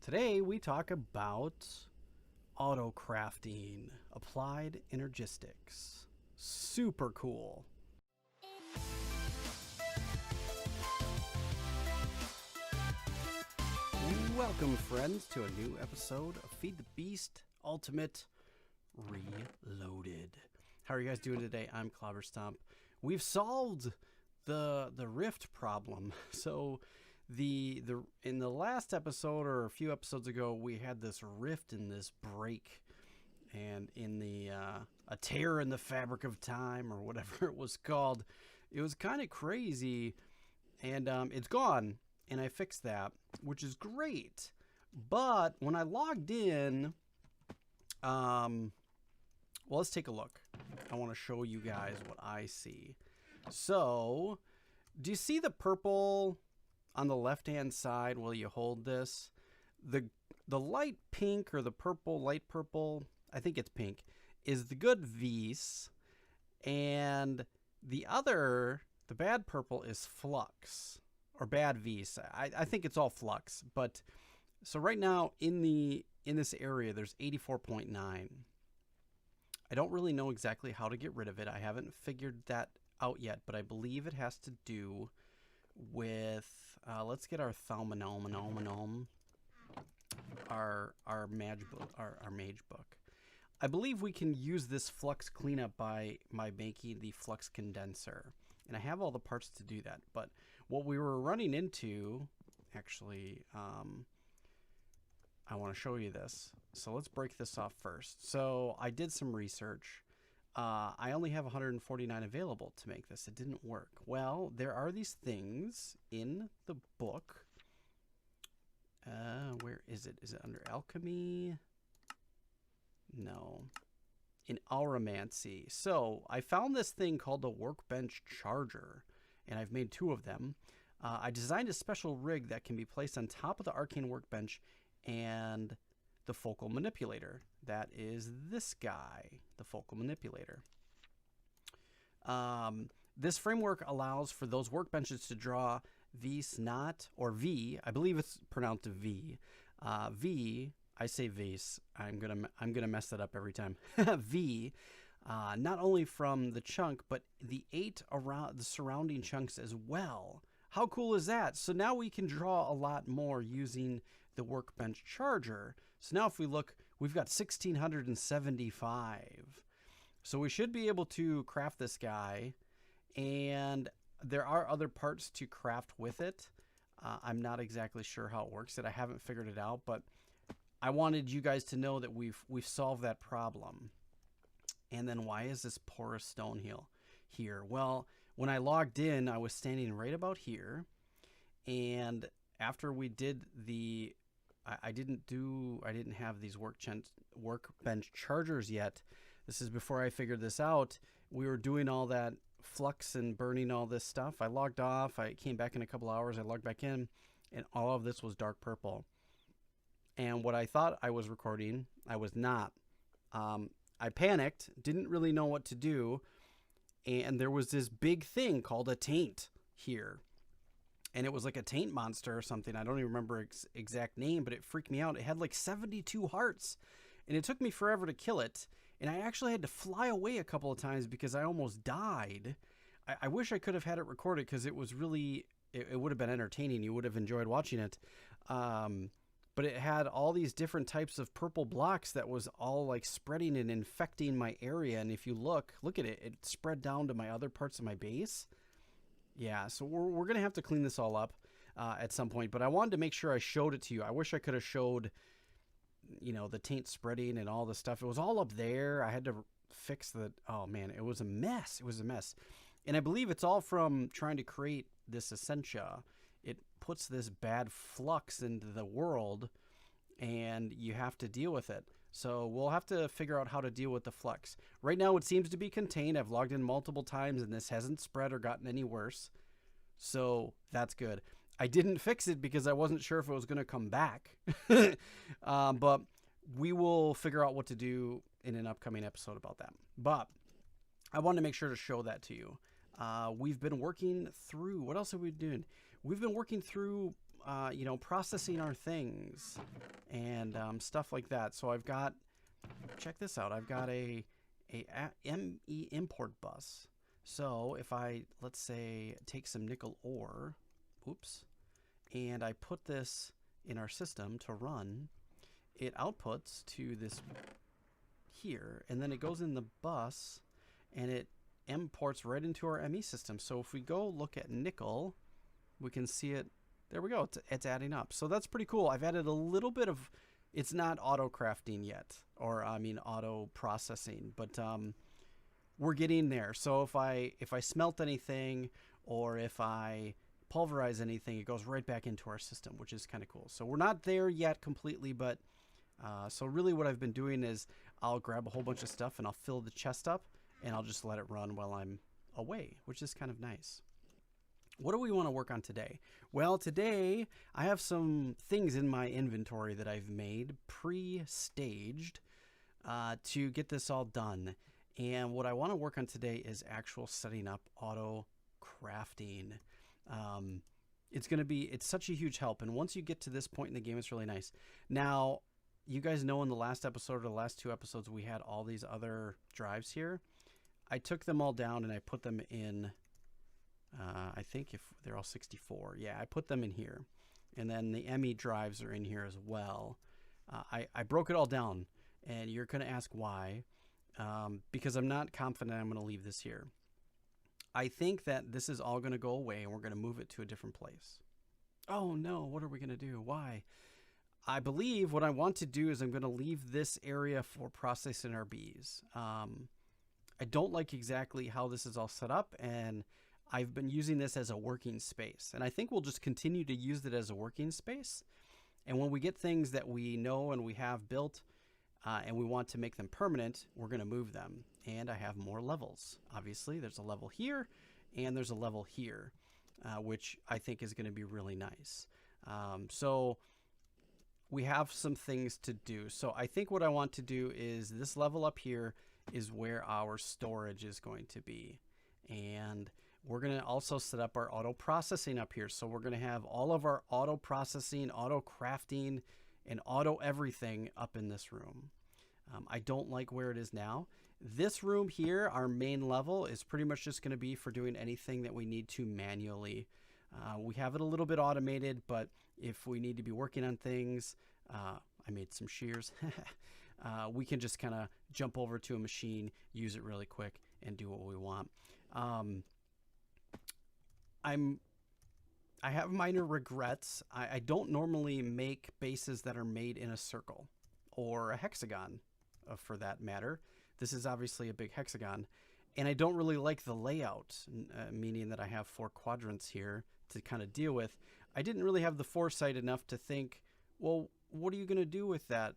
Today we talk about auto crafting, applied energistics. Super cool. Welcome, friends, to a new episode of Feed the Beast Ultimate Reloaded. How are you guys doing today? I'm Clobberstomp. We've solved the rift problem. So in the last episode or a few episodes ago, we had this rift in this break, and in the a tear in the fabric of time, or whatever it was called. It was kind of crazy, and it's gone, and I fixed that, which is great. But when I logged in, well, let's take a look. I want to show you guys what I see. So, do you see the purple on the left-hand side while you hold this? The light pink, or the purple, light purple, I think it's pink, is the good Vs, and the bad purple is Flux, or bad Vs. I think it's all Flux, but so right now in this area there's 84.9. I don't really know exactly how to get rid of it. I haven't figured that out yet, but I believe it has to do with let's get our Thaumonom, our mage book. I believe we can use this flux cleanup by making the flux condenser, and I have all the parts to do that. But what we were running into, actually, I want to show you this. So let's break this off first. So I did some research. I only have 149 available to make this. It didn't work. Well, there are these things in the book. Where is it? Is it under alchemy? No. In auramancy. So I found this thing called a workbench charger, and I've made two of them. I designed a special rig that can be placed on top of the arcane workbench and the focal manipulator. That is this guy, the focal manipulator. This framework allows for those workbenches to draw V-snot, or V, I believe it's pronounced V. V, I say Vs. I'm gonna mess that up every time. V, not only from the chunk, but the 8 around the surrounding chunks as well. How cool is that? So now we can draw a lot more using the workbench charger. So now if we look, we've got 1675. So we should be able to craft this guy, and there are other parts to craft with it. I'm not exactly sure how it works, that I haven't figured it out, but I wanted you guys to know that we've solved that problem. And then why is this porous stone here? Well, when I logged in, I was standing right about here, and after we did the I didn't have these workbench chargers yet. This is before I figured this out. We were doing all that flux and burning all this stuff. I logged off. I came back in a couple hours. I logged back in, and all of this was dark purple. And what I thought I was recording, I was not. I panicked, didn't really know what to do, and there was this big thing called a taint here. And it was like a taint monster or something. I don't even remember its exact name, but it freaked me out. It had like 72 hearts, and it took me forever to kill it. And I actually had to fly away a couple of times because I almost died. I wish I could have had it recorded, because it was really, it would have been entertaining. You would have enjoyed watching it. But it had all these different types of purple blocks that was all like spreading and infecting my area. And if you look at it, it spread down to my other parts of my base. Yeah, so we're going to have to clean this all up at some point. But I wanted to make sure I showed it to you. I wish I could have showed, the taint spreading and all the stuff. It was all up there. I had to fix the, oh man, it was a mess. It was a mess. And I believe it's all from trying to create this Essentia. It puts this bad flux into the world, and you have to deal with it. So we'll have to figure out how to deal with the flux. Right now it seems to be contained. I've logged in multiple times, and this hasn't spread or gotten any worse. So that's good. I didn't fix it because I wasn't sure if it was going to come back. But we will figure out what to do in an upcoming episode about that. But I wanted to make sure to show that to you. We've been working through, what else have we been doing? We've been working through processing our things and stuff like that. So I've got, check this out. I've got a ME import bus. So if I, let's say, take some nickel ore, oops, and I put this in our system to run, it outputs to this here, and then it goes in the bus and it imports right into our ME system. So if we go look at nickel, we can see it. There we go. It's adding up. So that's pretty cool. I've added a little bit of, it's not auto crafting yet, or I mean auto processing, but we're getting there. So if I smelt anything or if I pulverize anything, it goes right back into our system, which is kind of cool. So we're not there yet completely, but so really what I've been doing is I'll grab a whole bunch of stuff and I'll fill the chest up and I'll just let it run while I'm away, which is kind of nice. What do we want to work on today? Well, today I have some things in my inventory that I've made pre-staged to get this all done. And what I want to work on today is actual setting up auto crafting. It's such a huge help. And once you get to this point in the game, it's really nice. Now, you guys know in the last episode or the last 2 episodes, we had all these other drives here. I took them all down and I put them in, I think if they're all 64. Yeah, I put them in here. And then the ME drives are in here as well. I broke it all down, and you're going to ask why. Because I'm not confident I'm going to leave this here. I think that this is all going to go away and we're going to move it to a different place. Oh no, what are we going to do? Why? I believe what I want to do is I'm going to leave this area for processing our bees. I don't like exactly how this is all set up, and I've been using this as a working space. And I think we'll just continue to use it as a working space. And when we get things that we know and we have built, and we want to make them permanent, we're going to move them. And I have more levels. Obviously, there's a level here, and there's a level here, which I think is going to be really nice. So we have some things to do. So I think what I want to do is this level up here is where our storage is going to be. And we're going to also set up our auto processing up here. So we're going to have all of our auto processing, auto crafting, and auto everything up in this room. I don't like where it is now. This room here, our main level, is pretty much just going to be for doing anything that we need to manually. We have it a little bit automated, but if we need to be working on things, I made some shears, we can just kind of jump over to a machine, use it really quick, and do what we want. I have minor regrets. I don't normally make bases that are made in a circle or a hexagon, for that matter. This is obviously a big hexagon, and I don't really like the layout, meaning that I have 4 quadrants here to kind of deal with. I didn't really have the foresight enough to think, well, what are you going to do with that?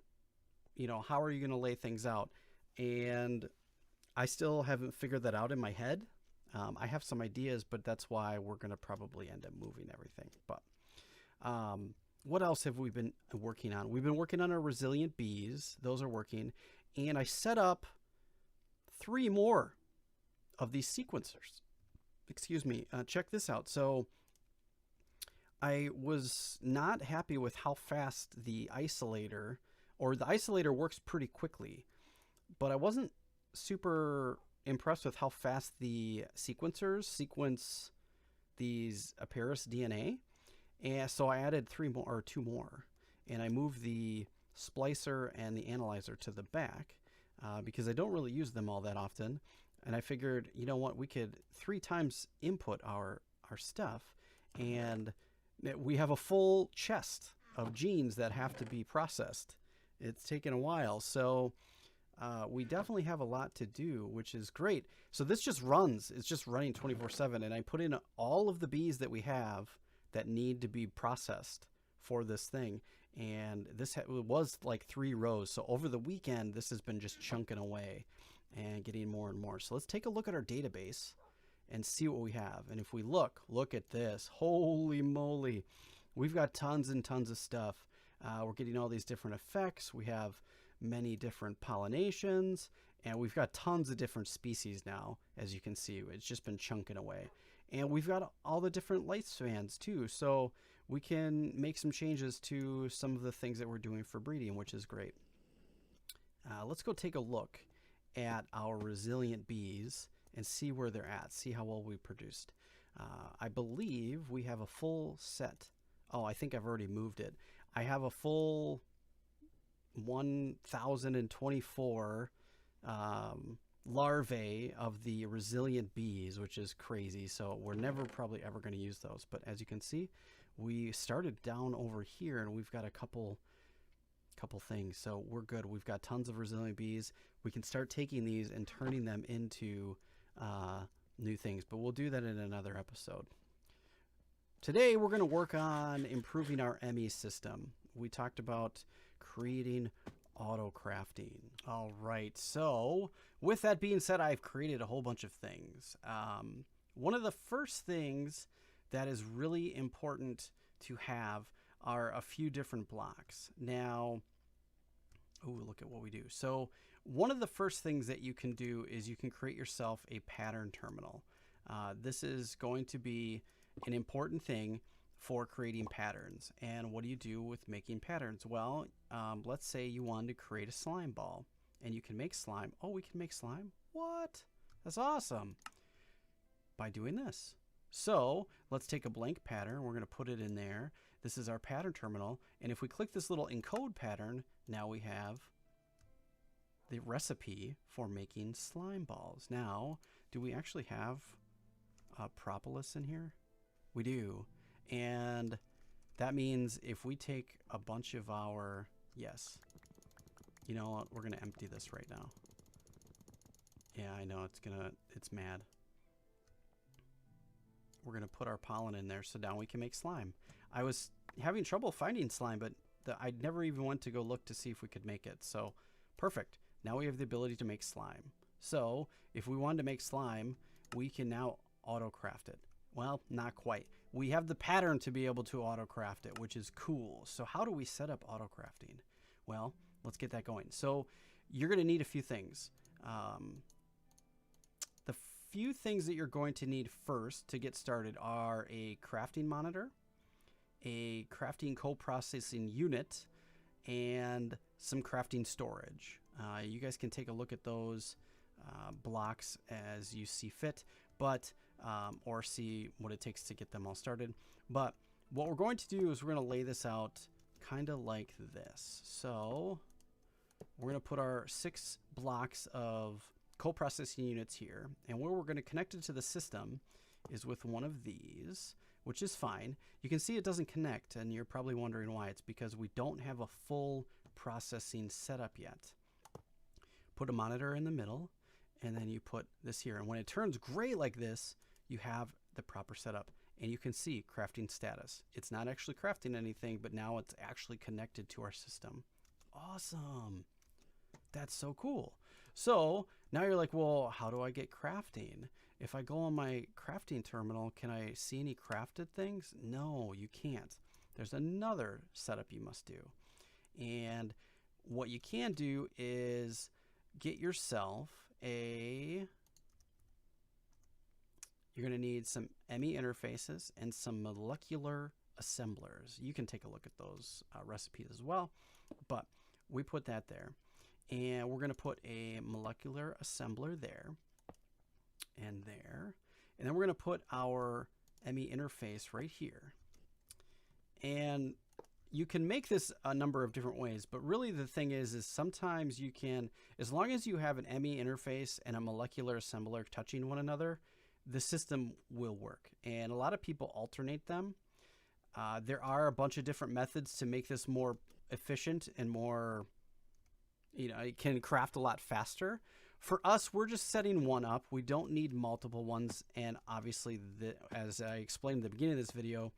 You know, how are you going to lay things out? And I still haven't figured that out in my head. I have some ideas, but that's why we're going to probably end up moving everything. But what else have we been working on? We've been working on our resilient bees. Those are working. And I set up 3 more of these sequencers. Excuse me. Check this out. So I was not happy with how fast the isolator, or the isolator works pretty quickly, but I wasn't super impressed with how fast the sequencers sequence these Aperis DNA. And so I added 2 more, and I moved the splicer and the analyzer to the back because I don't really use them all that often. And I figured, you know what, we could 3 times input our stuff, and we have a full chest of genes that have to be processed. It's taken a while, so we definitely have a lot to do, which is great. So this just runs. It's just running 24/7, and I put in all of the bees that we have that need to be processed for this thing. And this was like 3 rows. So over the weekend, this has been just chunking away and getting more and more. So let's take a look at our database and see what we have. And if we look at this. Holy moly. We've got tons and tons of stuff. We're getting all these different effects. We have many different pollinations, and we've got tons of different species now. As you can see, it's just been chunking away. And we've got all the different lifespans too. So we can make some changes to some of the things that we're doing for breeding, which is great. Let's go take a look at our resilient bees and see where they're at, see how well we produced. I believe we have a full set. Oh, I think I've already moved it. I have a full 1,024 larvae of the resilient bees, which is crazy. So we're never probably ever going to use those. But as you can see, we started down over here and we've got a couple things. So we're good. We've got tons of resilient bees. We can start taking these and turning them into new things, but we'll do that in another episode. Today we're going to work on improving our Emmy system. We talked about creating auto crafting. All right, so with that being said, I've created a whole bunch of things. One of the first things that is really important to have are a few different blocks. Now, look at what we do. So one of the first things that you can do is you can create yourself a pattern terminal. This is going to be an important thing for creating patterns. And what do you do with making patterns? Well, let's say you wanted to create a slime ball and you can make slime. Oh, we can make slime? What? That's awesome. By doing this. So let's take a blank pattern. We're going to put it in there. This is our pattern terminal. And if we click this little encode pattern, now we have the recipe for making slime balls. Now, do we actually have propolis in here? We do. And that means if we take a bunch of our, yes, you know what, we're gonna empty this right now. Yeah, I know, it's mad. We're gonna put our pollen in there so now we can make slime. I was having trouble finding slime, but I never even went to go look to see if we could make it. So perfect. Now we have the ability to make slime. So if we wanted to make slime, we can now auto craft it. Well, not quite. We have the pattern to be able to auto craft it, which is cool. So how do we set up auto crafting? Well, let's get that going. So you're going to need a few things. The few things that you're going to need first to get started are a crafting monitor, a crafting co-processing unit, and some crafting storage. You guys can take a look at those blocks as you see fit, but or see what it takes to get them all started. But what we're going to do is we're going to lay this out kind of like this. So we're going to put our 6 blocks of co-processing units here, and where we're going to connect it to the system is with one of these, which is fine. You can see it doesn't connect, and you're probably wondering why. It's because we don't have a full processing setup yet. Put a monitor in the middle, and then you put this here. And when it turns gray like this, you have the proper setup. And you can see crafting status. It's not actually crafting anything, but now it's actually connected to our system. Awesome. That's so cool. So now you're like, well, how do I get crafting? If I go on my crafting terminal, can I see any crafted things? No, you can't. There's another setup you must do. And what you can do is get yourself you're going to need some Emmy interfaces and some molecular assemblers. You can take a look at those recipes as well, but we put that there. And we're going to put a molecular assembler there and there. And then we're going to put our Emmy interface right here. And you can make this a number of different ways, but really the thing is sometimes you can, as long as you have an Emmy interface and a molecular assembler touching one another, the system will work. And a lot of people alternate them. There are a bunch of different methods to make this more efficient and more, it can craft a lot faster. For us, we're just setting one up. We don't need multiple ones. And obviously, as I explained at the beginning of this video,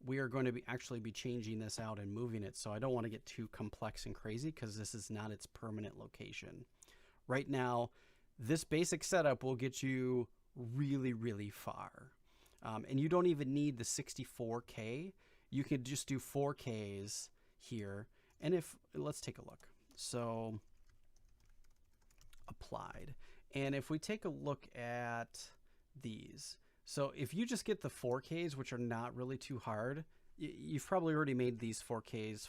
we are going to actually be changing this out and moving it. So I don't want to get too complex and crazy because this is not its permanent location. Right now, this basic setup will get you really, really far. And you don't even need the 64K. You can just do 4Ks here. And let's take a look. So applied. And if we take a look at these, so if you just get the 4Ks, which are not really too hard, you've probably already made these 4Ks,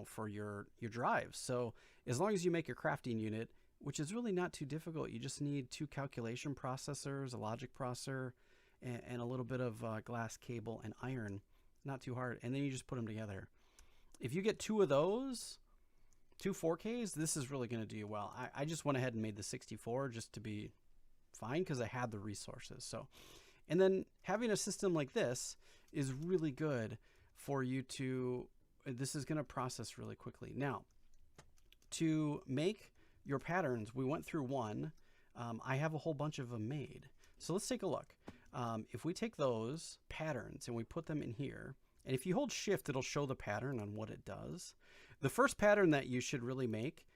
for your drives. So as long as you make your crafting unit, which is really not too difficult, you just need 2 calculation processors, a logic processor, and a little bit of glass cable and iron. Not too hard. And then you just put them together. If you get 2 of those, 2 4Ks, this is really going to do you well. I just went ahead and made the 64 just to be fine because I had the resources. So, and then having a system like this is really good for you to, this is going to process really quickly. Now, to make your patterns, we went through one. I have a whole bunch of them made. So let's take a look. If we take those patterns and we put them in here, and if you hold shift, it'll show the pattern on what it does. The first pattern that you should really make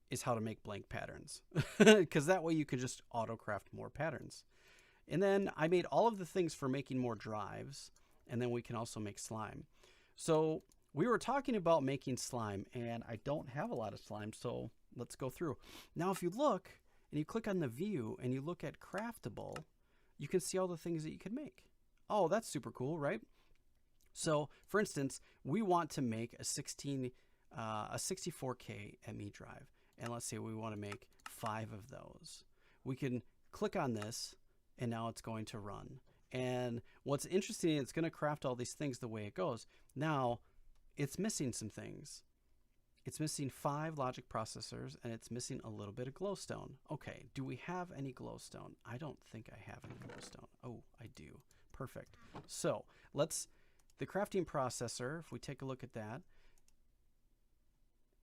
is how to make blank patterns, because that way you can just auto-craft more patterns. And then I made all of the things for making more drives, and then we can also make slime. So we were talking about making slime, and I don't have a lot of slime, so let's go through. Now, if you look and you click on the view and you look at craftable, you can see all the things that you can make. Oh, that's super cool, right? So, for instance, we want to make a 64K ME drive, and let's say we want to make 5 of those. We can click on this, and now it's going to run. And what's interesting, it's going to craft all these things the way it goes. Now, it's missing some things. It's missing 5 logic processors, and it's missing a little bit of glowstone. Okay, do we have any glowstone? I don't think I have any glowstone. Oh, I do. Perfect. So the crafting processor, if we take a look at that,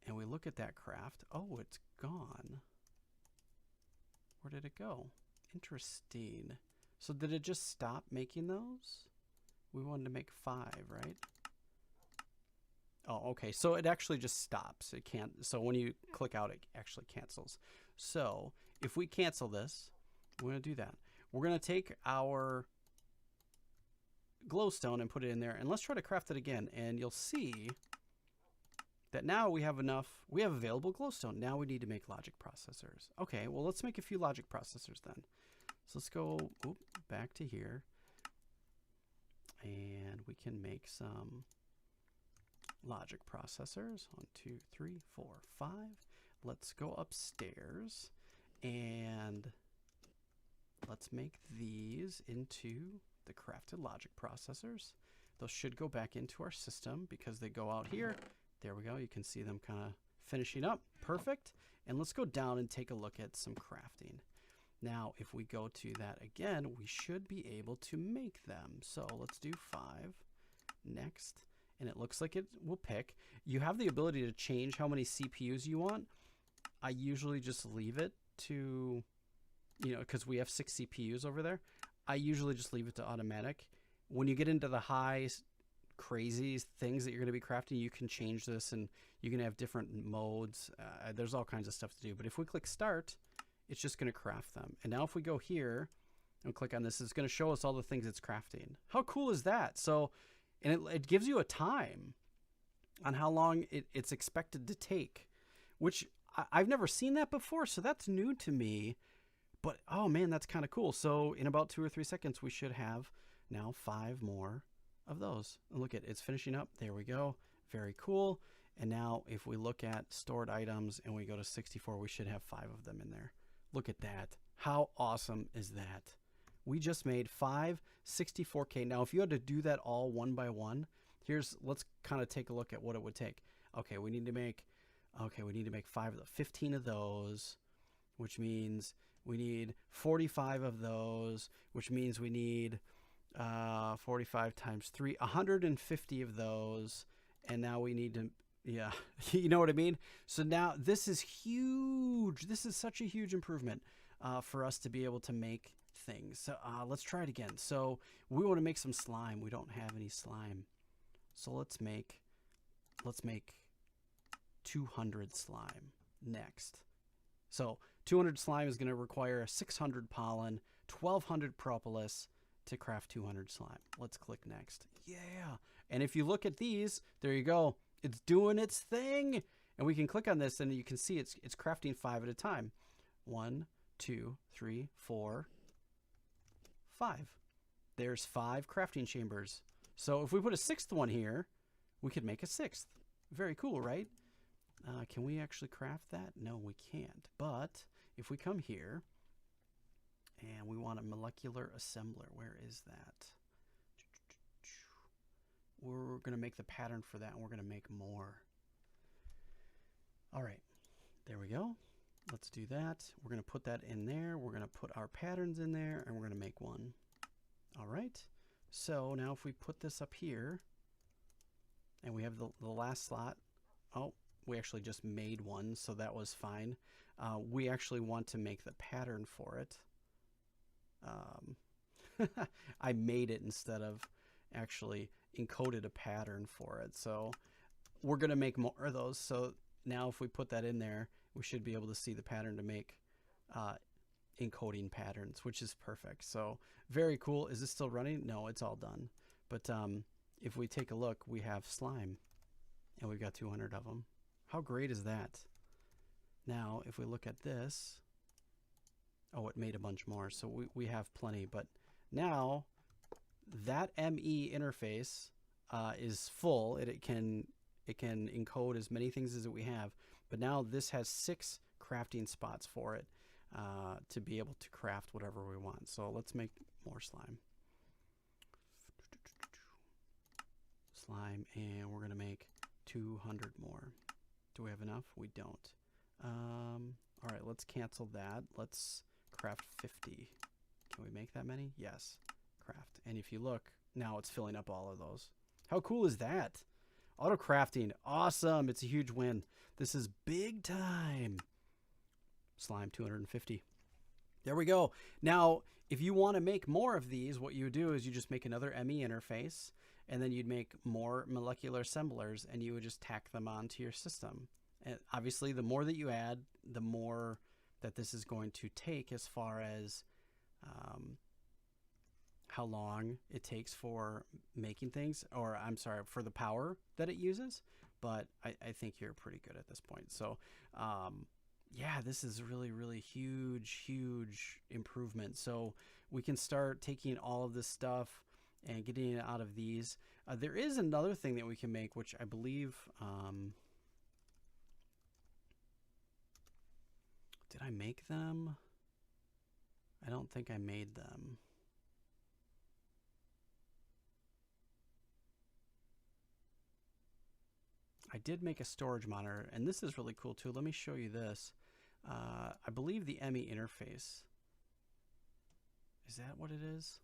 and we look at that craft, oh, it's gone. Where did it go? Interesting. So did it just stop making those? We wanted to make 5, right? Oh, okay. So it actually just stops. It can't. So when you click out, it actually cancels. So if we cancel this, we're going to do that. We're going to take our glowstone and put it in there, and let's try to craft it again. And you'll see that now we have available glowstone. Now we need to make logic processors. Okay, well, let's make a few logic processors then. So let's go back to here, and we can make some logic processors. 1, 2, 3, 4, 5. Let's go upstairs and let's make these into the crafted logic processors. Those should go back into our system because they go out here. There we go. You can see them kind of finishing up. Perfect. And let's go down and take a look at some crafting. Now, if we go to that again, we should be able to make them. So let's do 5. Next. And it looks like it will pick. You have the ability to change how many CPUs you want. I usually just leave it to, because we have 6 CPUs over there. I usually just leave it to automatic. When you get into the high, crazy things that you're going to be crafting, you can change this and you can have different modes. There's all kinds of stuff to do. But if we click start, it's just going to craft them. And now if we go here and click on this, it's going to show us all the things it's crafting. How cool is that? So, and it gives you a time on how long it's expected to take, which I've never seen that before. So that's new to me. But, oh man, that's kind of cool. So in about 2 or 3 seconds, we should have now 5 more of those. And look at it's finishing up. There we go. Very cool. And now if we look at stored items and we go to 64, we should have 5 of them in there. Look at that. How awesome is that? We just made 5 64K. Now, if you had to do that all one by one, let's kind of take a look at what it would take. Okay, we need to make 15 of those, which means we need 45 of those, which means we need 45 times 3, 150 of those. And now we need to, yeah, you know what I mean? So now this is huge. This is such a huge improvement for us to be able to make things. So let's try it again. So we want to make some slime. We don't have any slime. So let's make 200 slime next. So 200 slime is going to require 600 pollen, 1200 propolis to craft 200 slime. Let's click next. Yeah. And if you look at these, there you go. It's doing its thing. And we can click on this and you can see it's crafting 5 at a time. 1, 2, 3, 4, 5. There's 5 crafting chambers. So if we put a 6th one here, we could make a 6th. Very cool, right? Can we actually craft that? No, we can't. But if we come here and we want a molecular assembler, where is that? We're going to make the pattern for that, and we're going to make more. All right, there we go. Let's do that. We're going to put that in there. We're going to put our patterns in there, and we're going to make one. All right. So now if we put this up here, and we have the last slot. Oh, we actually just made one, so that was fine. We actually want to make the pattern for it. I made it instead of actually encoded a pattern for it. So we're going to make more of those. So now if we put that in there, we should be able to see the pattern to make encoding patterns, which is perfect. So very cool. Is this still running? No, it's all done. But if we take a look, we have slime, and we've got 200 of them. How great is that? Now, if we look at this, oh, it made a bunch more. So we have plenty. But now that ME interface is full. It can encode as many things as we have. But now this has 6 crafting spots for it to be able to craft whatever we want. So let's make more slime. Slime, and we're going to make 200 more. Do we have enough? We don't. All right, let's cancel that. Let's craft 50. Can we make that many? Yes. Craft. And if you look, now it's filling up all of those. How cool is that? Auto crafting. Awesome. It's a huge win. This is big time. Slime 250. There we go. Now, if you want to make more of these, what you would do is you just make another ME interface, and then you'd make more molecular assemblers, and you would just tack them onto your system. And obviously, the more that you add, the more that this is going to take as far as how long it takes for making things, or I'm sorry, for the power that it uses. But I think you're pretty good at this point. So yeah, this is really, really huge improvement. So we can start taking all of this stuff and getting it out of these. There is another thing that we can make, which I believe, did I make them? I don't think I made them. I did make a storage monitor, and this is really cool too. Let me show you this. I believe the ME interface, is that what it is?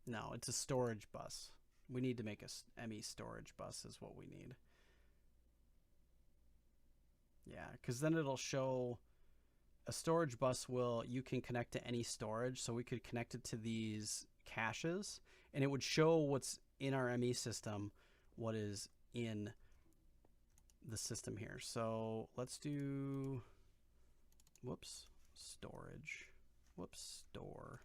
No, it's a storage bus. We need to make a ME storage bus is what we need. Yeah, because then it'll show a storage bus you can connect to any storage. So we could connect it to these caches, and it would show what's in our ME system, what is in the system here. So let's do, whoops, storage, whoops, store.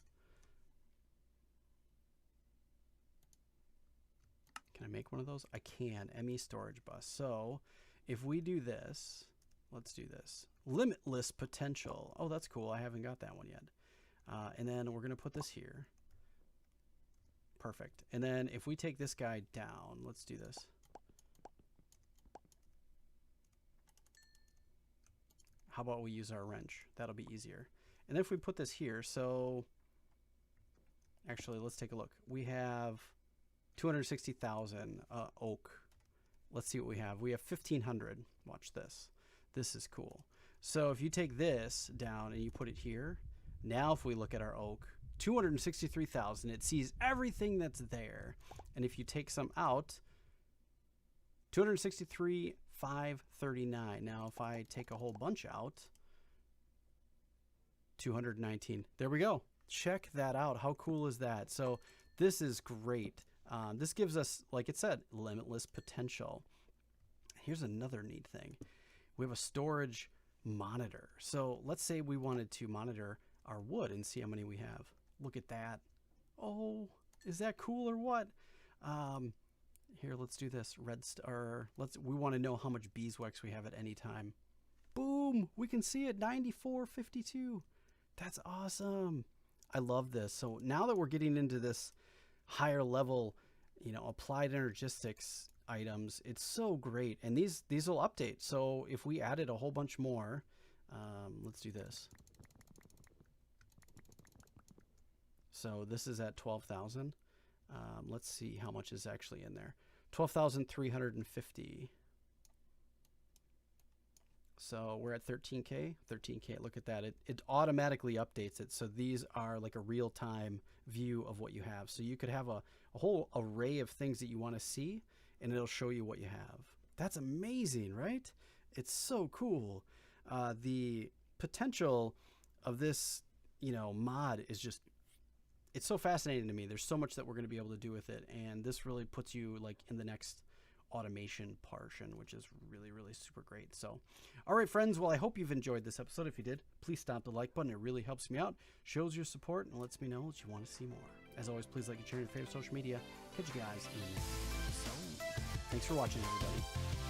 Can I make one of those? I can, ME storage bus. So if we do this, let's do this. Limitless potential. Oh, that's cool. I haven't got that one yet. And then we're going to put this here. Perfect. And then if we take this guy down, let's do this. How about we use our wrench? That'll be easier. And if we put this here, so actually, let's take a look. We have 260,000 oak. Let's see what we have. We have 1,500. Watch this. This is cool. So if you take this down and you put it here, now if we look at our oak, 263,000, it sees everything that's there. And if you take some out, 263,539. Now if I take a whole bunch out, 219. There we go. Check that out. How cool is that? So this is great. This gives us, like it said, limitless potential. Here's another neat thing. We have a storage monitor. So let's say we wanted to monitor our wood and see how many we have. Look at that. Oh, is that cool or what? Here, let's do this. We want to know how much beeswax we have at any time. Boom, we can see it, 94.52. That's awesome. I love this. So now that we're getting into this higher level, applied energistics items, it's so great. And these will update. So if we added a whole bunch more, let's do this. So this is at 12,000. Let's see how much is actually in there. 12,350. So we're at 13K. 13K, look at that. It automatically updates it. So these are like a real-time view of what you have. So you could have a whole array of things that you want to see, and it'll show you what you have. That's amazing, right? It's so cool. The potential of this, mod is just, it's so fascinating to me. There's so much that we're going to be able to do with it, and this really puts you like in the next automation portion, which is really, really super great. So, all right, friends. Well, I hope you've enjoyed this episode. If you did, please stomp the like button. It really helps me out, shows your support, and lets me know that you want to see more. As always, please like and share your favorite social media. Catch you guys in the next episode. Thanks for watching, everybody.